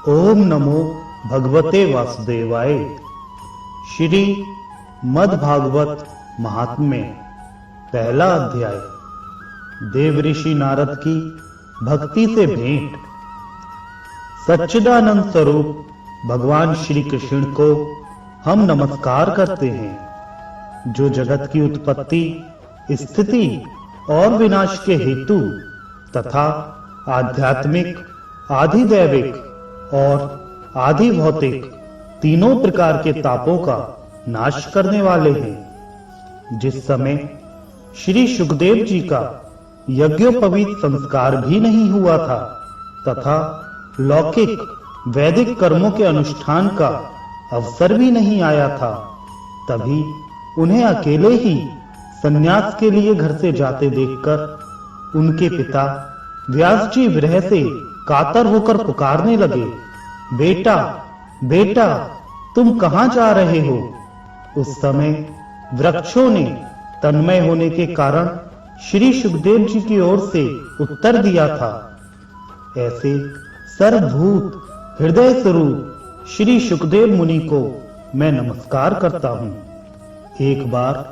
ओम नमो भगवते वासुदेवाय। श्री मद्भागवत महात्म्य, पहला अध्याय। देव ऋषि नारद की भक्ति से भेंट। सच्चिदानंद स्वरूप भगवान श्री कृष्ण को हम नमस्कार करते हैं, जो जगत की उत्पत्ति, स्थिति और विनाश के हेतु तथा आध्यात्मिक, आधिदैविक और आधि भौतिक तीनों प्रकार के तापों का नाश करने वाले हैं। जिस समय श्री सुखदेव जी का यज्ञोपवीत संस्कार भी नहीं हुआ था तथा लौकिक वैदिक कर्मों के अनुष्ठान का अवसर भी नहीं आया था, तभी उन्हें अकेले ही संन्यास के लिए घर से जाते देखकर उनके पिता व्यास जी विरह से कातर होकर पुकारने लगे, बेटा बेटा तुम कहां जा रहे हो? उस समय वृक्षों ने तन्मय होने के कारण श्री सुखदेव जी की ओर से उत्तर दिया था। ऐसे सर्वभूत हृदय स्वरूप श्री सुखदेव मुनि को मैं नमस्कार करता हूं। एक बार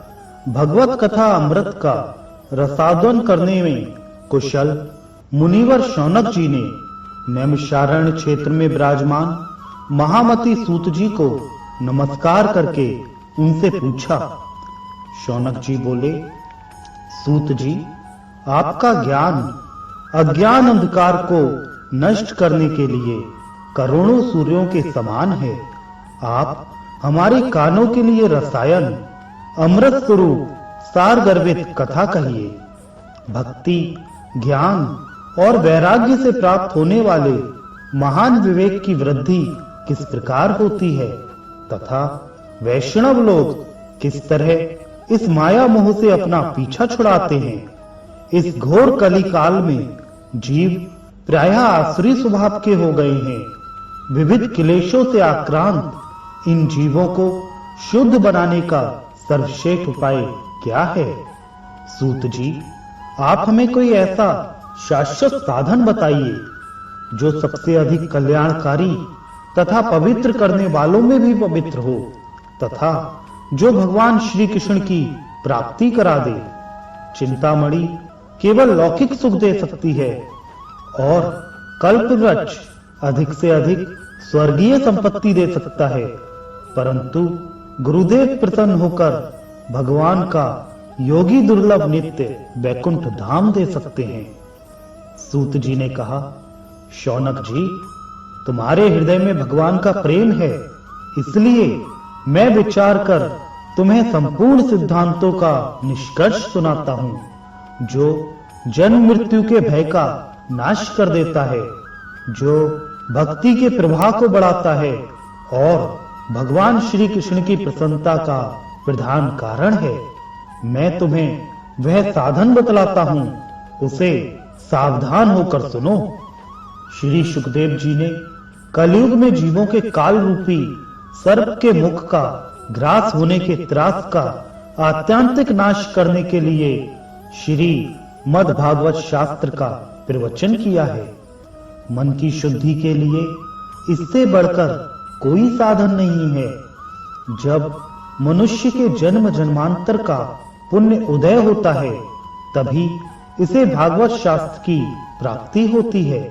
भगवत कथा अमृत का रसादन करने में कुशल मुनिवर शौनक जी ने नैमिषारण्य क्षेत्र में विराजमान महामती सूत जी को नमस्कार करके उनसे पूछा। शौनक जी बोले, सूत जी, आपका ज्ञान अज्ञान अंधकार को नष्ट करने के लिए करोड़ों सूर्यों के समान है। आप हमारे कानों के लिए रसायन अमृत स्वरूप सार गर्भित कथा कहिए। भक्ति, ज्ञान और वैराग्य से प्राप्त होने वाले महान विवेक की वृद्धि किस प्रकार होती है तथा वैष्णव लोग किस तरह इस माया मोह से अपना पीछा छुड़ाते हैं। इस घोर कली काल में जीव प्रायः आसुरी स्वभाव के हो गए हैं। विविध क्लेशों से आक्रांत इन जीवों को शुद्ध बनाने का सर्वश्रेष्ठ उपाय क्या है? सूत जी, आप हमें कोई ऐसा शाश्वत साधन बताइए जो सबसे अधिक कल्याणकारी तथा पवित्र करने वालों में भी पवित्र हो तथा जो भगवान श्री कृष्ण की प्राप्ति करा दे। चिंतामणि केवल लौकिक सुख दे सकती है और कल्पवृक्ष अधिक से अधिक स्वर्गीय संपत्ति दे सकता है, परंतु गुरुदेव प्रसन्न होकर भगवान का योगी दुर्लभ नित्य वैकुंठ धाम दे सकते हैं। सूत जी ने कहा, शौनक जी, तुम्हारे हृदय में भगवान का प्रेम है, इसलिए मैं विचार कर तुम्हें संपूर्ण सिद्धांतों का निष्कर्ष सुनाता हूं, जो जन्म मृत्यु के भय का नाश कर देता है, जो भक्ति के प्रवाह को बढ़ाता है और भगवान श्री कृष्ण की प्रसन्नता का प्रधान कारण है। मैं तुम्हें वह साधन बतलाता हूं, उसे सावधान होकर सुनो। श्री सुखदेव जी ने कलयुग में जीवों के काल रूपी सर्प के मुख का ग्रास होने के त्रास का आत्यांतिक नाश करने के लिए श्री मद्भागवत शास्त्र का प्रवचन किया है। मन की शुद्धि के लिए इससे बढ़कर कोई साधन नहीं है। जब मनुष्य के जन्म जन्मांतर का पुण्य उदय होता है, तभी इसे भागवत शास्त्र की प्राप्ति होती है।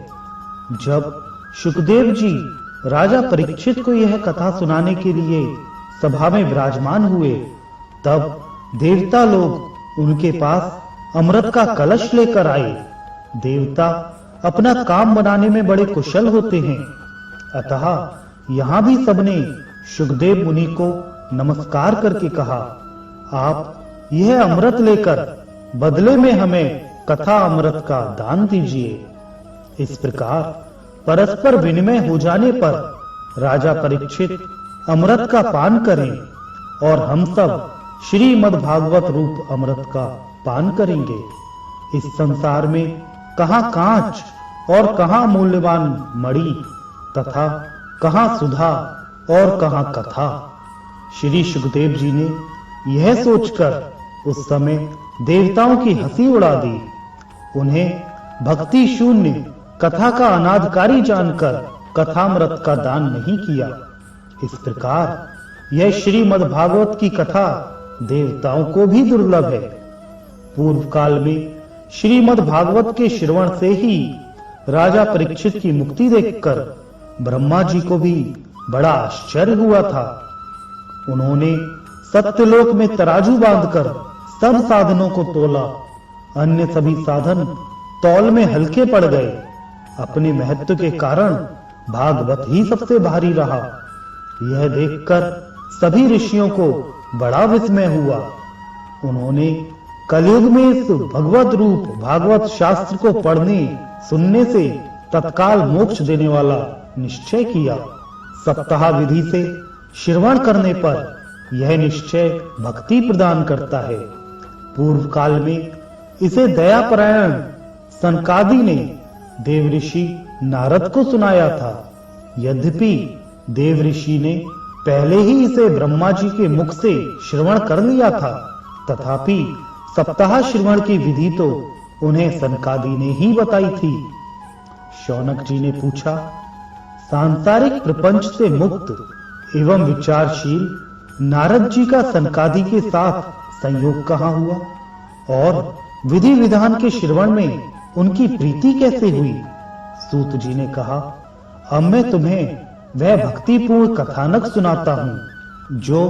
जब सुखदेव जी राजा परीक्षित को यह कथा सुनाने के लिए सभा में विराजमान हुए, तब देवता लोग उनके पास अमृत का कलश लेकर आए। देवता अपना काम बनाने में बड़े कुशल होते हैं, अतः यहाँ भी सबने सुखदेव मुनि को नमस्कार करके कहा, आप यह अमृत लेकर बदले में हमें कथा अमृत का दान दीजिए। इस प्रकार परस्पर विनिमय हो जाने पर राजा परीक्षित अमृत का पान करें और हम सब श्रीमद् भागवत रूप अमृत का पान करेंगे। इस संसार में कहां कांच और कहां मूल्यवान मणि तथा कहां सुधा और कहां कथा। श्री सुखदेव जी ने यह सोचकर उस समय देवताओं की हंसी उड़ा दी। उन्हें भक्ति शून्य कथा का अनादकारी जानकर कथामृत का दान नहीं किया। इस प्रकार यह श्रीमद् भागवत की कथा देवताओं को भी दुर्लभ है। पूर्व काल में श्रीमद् भागवत के श्रवण से ही राजा परीक्षित की मुक्ति देखकर ब्रह्मा जी को भी बड़ा आश्चर्य हुआ था। उन्होंने सत्यलोक में तराजू बांधकर सब साधनों को तोला। अन्य सभी साधन तौल में हल्के पड़ गए। अपने महत्व के कारण भागवत ही सबसे भारी रहा। यह देखकर सभी ऋषियों को बड़ा विस्मय हुआ। उन्होंने कलयुग में इस भगवत रूप भागवत शास्त्र को पढ़ने सुनने से तत्काल मोक्ष देने वाला निश्चय किया। सप्ताह विधि से श्रवण करने पर यह निश्चय भक्ति प्रदान करता है। पूर्व काल में इसे दयापरायण सनकादि ने देव ऋषि नारद को सुनाया था। यद्यपि देव ऋषि ने पहले ही इसे ब्रह्मा जी के मुख से श्रवण कर लिया था, तथापि सप्ताह श्रवण की विधि तो उन्हें सनकादि ने ही बताई थी। शौनक जी ने पूछा, सांसारिक प्रपंच से मुक्त एवं विचारशील नारद जी का सनकादि के साथ संयोग कहाँ हुआ और विधि विधान के श्रवण में उनकी प्रीति कैसे हुई? सूत जी ने कहा, अब मैं तुम्हें वह भक्तिपूर्ण कथानक सुनाता हूँ जो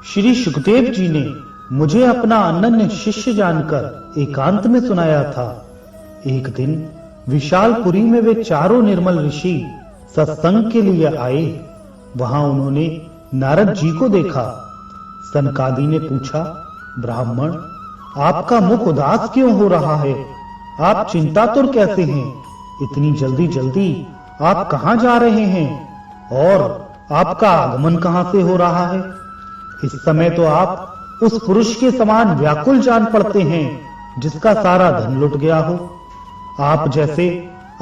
श्री सुखदेव जी ने मुझे अपना अनन्य शिष्य जानकर एकांत में सुनाया था। एक दिन विशालपुरी में वे चारों निर्मल ऋषि सत्संग के लिए आए। वहां उन्होंने नारद जी को देखा। सनकादि ने पूछा, ब्राह्मण, आपका मुख उदास क्यों हो रहा है? आप चिंतातुर कैसे हैं? इतनी जल्दी जल्दी आप कहां जा रहे हैं और आपका आगमन कहां से हो रहा है? इस समय तो आप उस पुरुष के समान व्याकुल जान पड़ते हैं जिसका सारा धन लुट गया हो। आप जैसे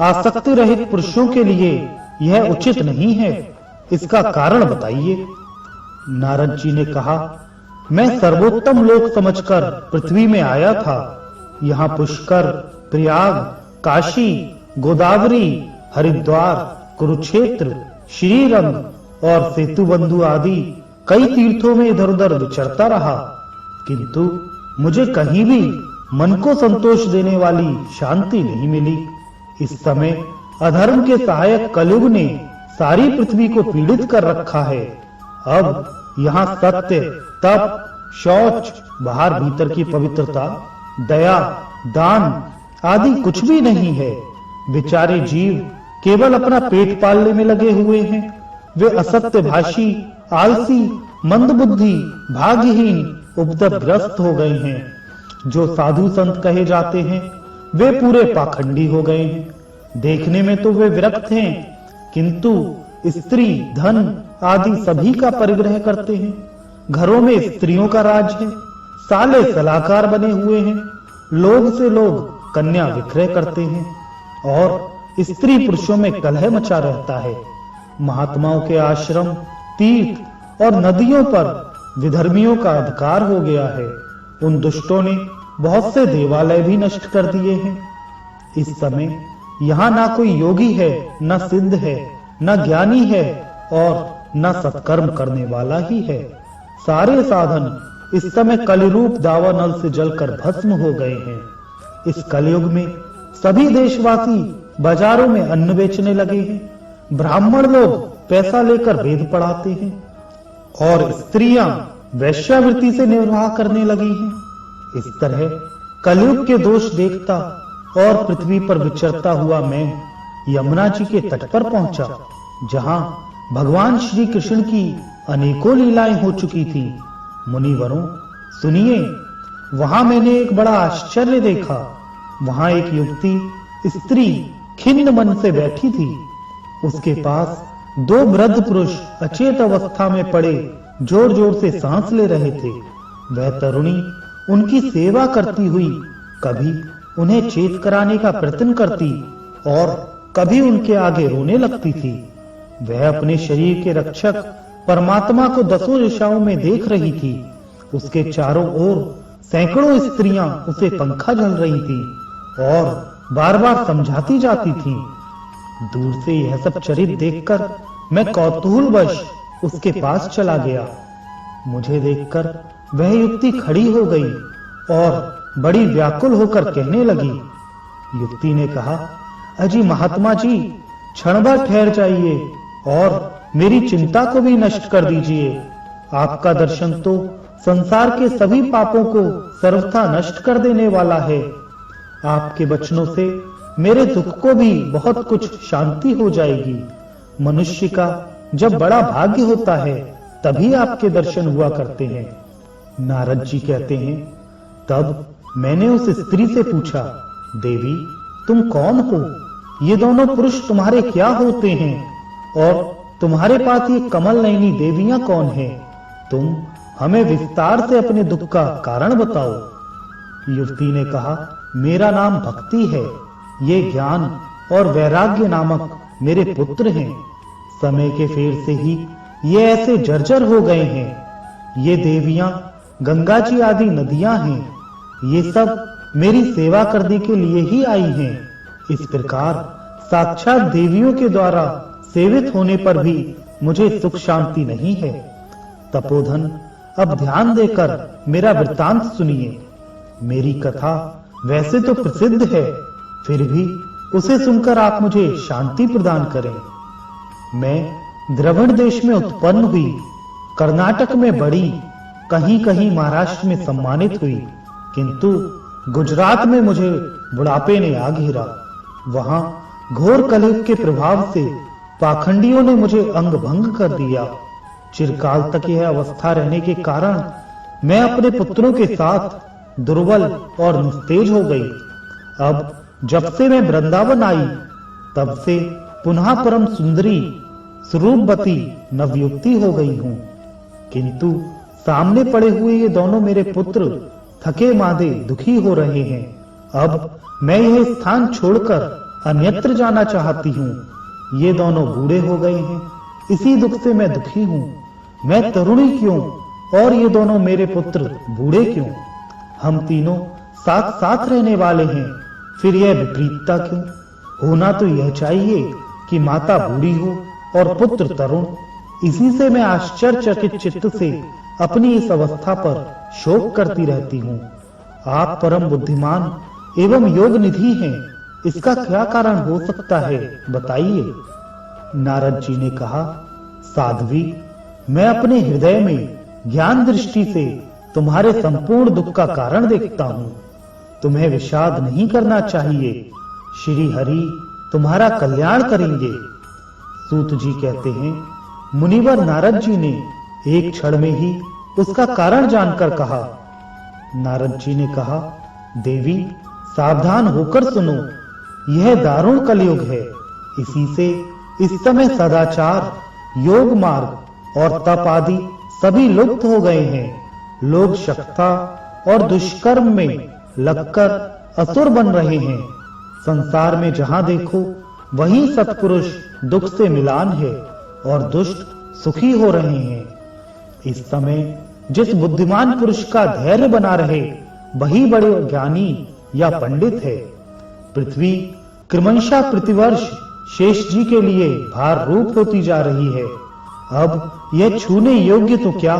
आसक्ति रहित पुरुषों के लिए यह उचित नहीं है। इसका कारण बताइए। नारद जी ने कहा, मैं सर्वोत्तम लोक समझकर पृथ्वी में आया था। यहाँ पुष्कर, प्रयाग, काशी, गोदावरी, हरिद्वार, कुरुक्षेत्र, श्रीरंग और सेतुबंधु आदि कई तीर्थों में इधर उधर विचरता रहा, किंतु मुझे कहीं भी मन को संतोष देने वाली शांति नहीं मिली। इस समय अधर्म के सहायक कलयुग ने सारी पृथ्वी को पीड़ित कर रखा है। अब यहाँ सत्य, तप, शौच, बाहर भीतर की पवित्रता, दया, दान आदि कुछ भी नहीं है। बेचारे जीव केवल अपना पेट पालने में लगे हुए हैं। वे असत्य भाषी, आलसी, मंदबुद्धि, भाग्यहीन, उपद्रवग्रस्त हो गए हैं। जो साधु संत कहे जाते हैं वे पूरे पाखंडी हो गए हैं। देखने में तो वे विरक्त हैं, किंतु स्त्री, धन आदि सभी का परिग्रह करते हैं। घरों में स्त्रियों का राज है। साले सलाहकार बने हुए हैं। लोग से लोग कन्या विक्रय करते हैं और स्त्री पुरुषों में कलह मचा रहता है। महात्माओं के आश्रम, तीर्थ और नदियों पर विधर्मियों का अधिकार हो गया है। उन दुष्टों ने बहुत से देवालय भी नष्ट कर दिए हैं। इस समय यहाँ ना कोई योगी है, न सिद्ध है, न ज्ञानी है और न सत्कर्म करने वाला ही है। सारे साधन इस समय कलिरूप दावानल से जलकर भस्म हो गए हैं। इस कलयुग में सभी देशवासी बाजारों में अन्न बेचने लगे हैं। ब्राह्मण लोग पैसा लेकर वेद पढ़ाते हैं और स्त्रियां वैश्यावृत्ति से निर्वाह करने लगी हैं। इस तरह कलयुग के दोष देखता और पृथ्वी पर विचरता हुआ मैं यमुना जी के तट पर पहुंचा, जहां भगवान श्री कृष्ण की अनेकों लीलाएं हो चुकी थी। मुनिवरों, सुनिए, वहां मैंने एक बड़ा आश्चर्य देखा। वहां एक युवती स्त्री खिन्न मन से बैठी थी। उसके पास दो वृद्ध पुरुष अचेत अवस्था में पड़े जोर जोर से सांस ले रहे थे। वह तरुणी उनकी सेवा करती हुई कभी उन्हें चेत कराने का प्रयत्न करती और कभी उनके आगे रोने लगती थी। वह अपने शरीर के रक्षक परमात्मा को दसों दिशाओं में देख रही थी। उसके चारों ओर सैकड़ों स्त्रियां उसे पंखा झल रही थी और बार बार समझाती जाती थीं। दूर से यह सब चरित देखकर मैं कौतूहलवश उसके पास चला गया। मुझे देखकर वह युवती खड़ी हो गई और बड़ी व्याकुल होकर कहने लगी। युवती ने कहा, अजी महात्मा जी, क्षण भर ठहर जाइए और मेरी चिंता को भी नष्ट कर दीजिए। आपका दर्शन तो संसार के सभी पापों को सर्वथा नष्ट कर देने वाला है। आपके वचनों से मेरे दुख को भी बहुत कुछ शांति हो जाएगी। मनुष्य का जब बड़ा भाग्य होता है तभी आपके दर्शन हुआ करते हैं। नारद जी कहते हैं, तब मैंने उस स्त्री से पूछा, देवी तुम कौन हो? ये दोनों पुरुष तुम्हारे क्या होते हैं? और तुम्हारे पास ये कमल नयनी देवियां कौन हैं? तुम हमें विस्तार से अपने दुख का कारण बताओ। युवती ने कहा, मेरा नाम भक्ति है। ये ज्ञान और वैराग्य नामक मेरे पुत्र हैं। समय के फेर से ही ये ऐसे जर्जर हो गए हैं। ये देवियां गंगा जी आदि नदियां हैं। ये सब मेरी सेवा करने के लिए ही आई हैं। इस प्रकार साक्षात देवियों के द्वारा सेवित होने पर भी मुझे सुख शांति नहीं है। तपोधन, अब ध्यान देकर मेरा वृत्तांत सुनिए। मेरी कथा वैसे तो प्रसिद्ध है, फिर भी उसे सुनकर आप मुझे शांति प्रदान करें। मैं द्रविड़ देश में उत्पन्न हुई, कर्नाटक में बढ़ी, कहीं कहीं महाराष्ट्र में सम्मानित हुई, किंतु गुजरात में मुझे बुढ़ापे ने आ घेरा। वहां घोर कलयुग के प्रभाव से पाखंडियों ने मुझे अंग भंग कर दिया। चिरकाल तक यह अवस्था रहने के कारण मैं अपने पुत्रों के साथ दुर्बल और निस्तेज हो गई। अब जब से मैं वृंदावन आई, तब से पुनः परम सुंदरी स्वरूपवती नवयुक्ति हो गई हूँ। किंतु सामने पड़े हुए ये दोनों मेरे पुत्र थके मांदे दुखी हो रहे हैं। अब मैं यह स्थान छोड़कर अन्यत्र जाना चाहती हूँ। ये दोनों बूढ़े हो गए हैं, इसी दुख से मैं दुखी हूँ। मैं तरुणी क्यों और ये दोनों मेरे पुत्र बूढ़े क्यों? हम तीनों साथ साथ रहने वाले हैं, फिर यह विपरीतता क्यों? होना तो यह चाहिए कि माता बूढ़ी हो और पुत्र तरुण। इसी से मैं आश्चर्यचकित चित्त से अपनी इस अवस्था पर शोक करती रहती हूँ। आप परम बुद्धिमान एवं योग निधि हैं, इसका क्या कारण हो सकता है, बताइए। नारद जी ने कहा, साध्वी, मैं अपने हृदय में ज्ञान दृष्टि से तुम्हारे संपूर्ण दुख का कारण देखता हूँ। तुम्हें विषाद नहीं करना चाहिए। श्री हरि तुम्हारा कल्याण करेंगे। सूत जी कहते हैं, मुनिवर नारद जी ने एक क्षण में ही उसका कारण जानकर कहा। नारद जी ने कहा, देवी सावधान होकर सुनो, यह दारुण कलयुग है। इसी से इस समय सदाचार, योग मार्ग और तप आदि सभी लुप्त हो गए हैं। लोग शक्ता और दुष्कर्म में लगकर असुर बन रहे हैं। संसार में जहां देखो वहीं सत्पुरुष दुख से मिलान है और दुष्ट सुखी हो रहे हैं। इस समय जिस बुद्धिमान पुरुष का धैर्य बना रहे वही बड़े ज्ञानी या पंडित है। पृथ्वी क्रमशः प्रतिवर्ष शेष जी के लिए भार रूप होती जा रही है। अब यह छूने योग्य तो क्या,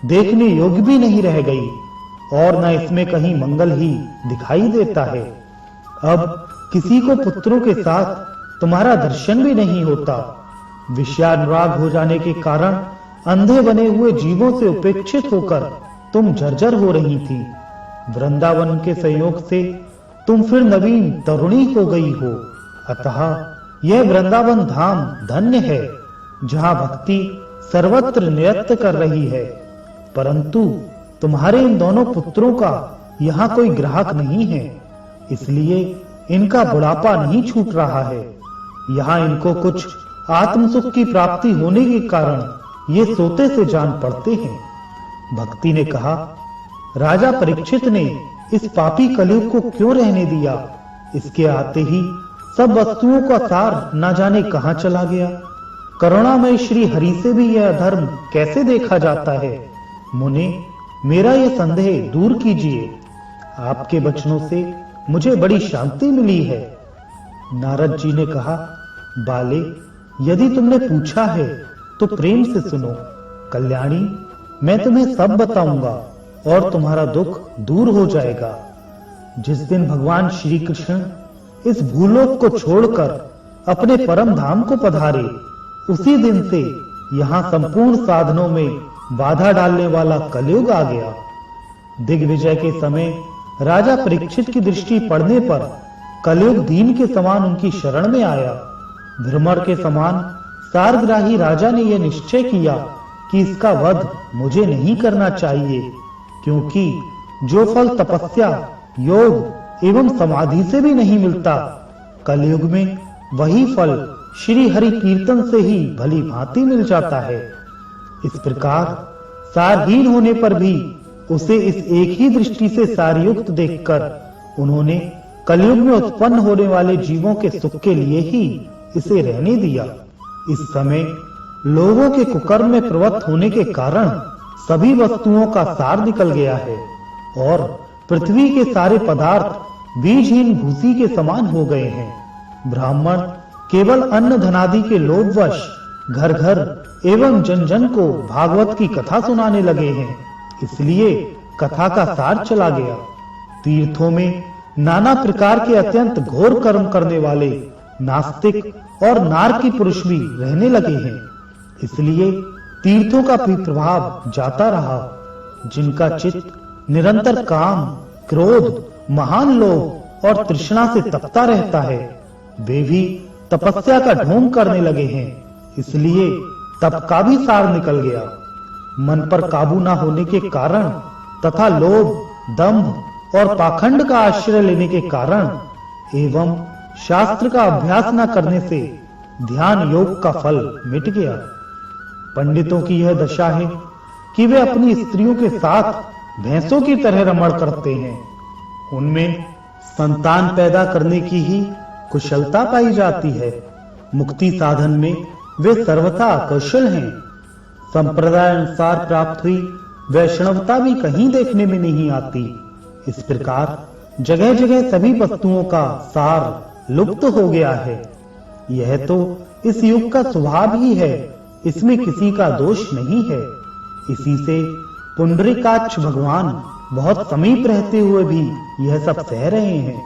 देखने योग्य भी नहीं रह गई और न इसमें कहीं मंगल ही दिखाई देता है। अब किसी को पुत्रों के साथ तुम्हारा दर्शन भी नहीं होता। विषयानुराग हो जाने के कारण अंधे बने हुए जीवों से उपेक्षित होकर तुम जर्जर हो रही थी। वृंदावन के संयोग से तुम फिर नवीन तरुणी हो गई हो। अतः यह वृंदावन धाम धन्य है, जहाँ भक्ति सर्वत्र नृत्य कर रही है। परंतु तुम्हारे इन दोनों पुत्रों का यहाँ कोई ग्राहक नहीं है, इसलिए इनका बुढ़ापा नहीं छूट रहा है। यहाँ इनको कुछ आत्मसुख की प्राप्ति होने के कारण ये सोते से जान पड़ते हैं। भक्ति ने कहा, राजा परीक्षित ने इस पापी कलयुग को क्यों रहने दिया? इसके आते ही सब वस्तुओं का सार न जाने कहां चला गया। करुणामय श्री हरि से भी यह अधर्म कैसे देखा जाता है? मुने, मेरा यह संदेह दूर कीजिए। आपके वचनों से मुझे बड़ी शांति मिली है। नारद जी ने कहा, बाले, यदि तुमने पूछा है तो प्रेम से सुनो। कल्याणी, मैं तुम्हें सब बताऊंगा और तुम्हारा दुख दूर हो जाएगा। जिस दिन भगवान श्री कृष्ण इस भूलोक को छोड़कर अपने परम धाम को पधारे, उसी दिन से यहाँ संपूर्ण साधनों में बाधा डालने वाला कलयुग आ गया। दिग्विजय के समय राजा परीक्षित की दृष्टि पड़ने पर कलयुग दीन के समान उनकी शरण में आया। भ्रमर के समान सारग्राही राजा ने यह निश्चय किया कि इसका वध मुझे नहीं करना चाहिए, क्योंकि जो फल तपस्या, योग एवं समाधि से भी नहीं मिलता, कलयुग में वही फल श्री हरि कीर्तन से ही भली भांति मिल जाता है। इस प्रकार सारहीन होने पर भी उसे इस एक ही दृष्टि से सारयुक्त देखकर उन्होंने कलयुग में उत्पन्न होने वाले जीवों के सुख के लिए ही इसे रहने दिया। इस समय लोगों के कुकर्म में प्रवृत्त होने के कारण सभी वस्तुओं का सार निकल गया है और पृथ्वी के सारे पदार्थ बीजहीन भूसी के समान हो गए हैं। ब्राह्मण केवल अन्न धनादि के लोभवश घर घर एवं जन जन को भागवत की कथा सुनाने लगे हैं, इसलिए कथा का सार चला गया। तीर्थों में नाना प्रकार के अत्यंत घोर कर्म करने वाले नास्तिक और नारकी पुरुष भी रहने लगे हैं, इसलिए तीर्थों का भी प्रभाव जाता रहा। जिनका चित्त निरंतर काम, क्रोध, महान लोभ और तृष्णा से तपता रहता है, वे भी तपस्या का ढोंग करने लगे हैं, इसलिए तप का भी सार निकल गया। मन पर काबू न होने के कारण तथा लोभ, दंभ और पाखंड का आश्रय लेने के कारण एवं शास्त्र का अभ्यास न करने से ध्यान योग का फल मिट गया। पंडितों की यह दशा है कि वे अपनी स्त्रियों के साथ भैंसों की तरह रमण करते हैं। उनमें संतान पैदा करने की ही कुशलता पाई जाती है। मुक्ति साधन में वे सर्वथा अकुशल हैं। संप्रदाय अनुसार प्राप्त हुई वैष्णवता भी कहीं देखने में नहीं आती। इस प्रकार जगह जगह सभी वस्तुओं का सार लुप्त हो गया है। यह तो इस युग का स्वभाव ही है, इसमें किसी का दोष नहीं है। इसी से पुंडरीकाक्ष भगवान बहुत समीप रहते हुए भी यह सब सह रहे हैं।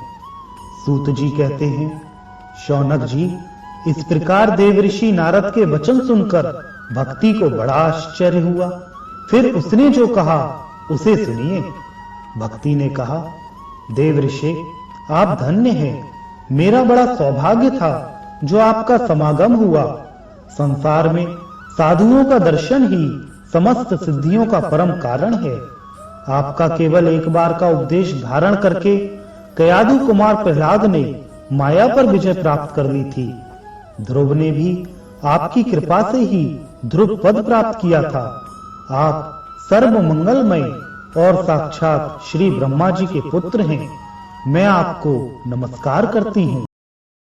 सूत जी कहते हैं, शौनक जी, इस प्रकार देवऋषि नारद के वचन सुनकर भक्ति को बड़ा आश्चर्य हुआ। फिर उसने जो कहा उसे सुनिए। भक्ति ने कहा, देवऋषि, आप धन्य हैं। मेरा बड़ा सौभाग्य था जो आपका समागम हुआ। संसार में साधुओं का दर्शन ही समस्त सिद्धियों का परम कारण है। आपका केवल एक बार का उपदेश धारण करके कयादु कुमार प्रहलाद ने माया पर विजय प्राप्त कर ली थी। ध्रुव ने भी आपकी कृपा से ही ध्रुव पद प्राप्त किया था। आप सर्व मंगलमय और साक्षात श्री ब्रह्मा जी के पुत्र हैं। मैं आपको नमस्कार करती हूँ।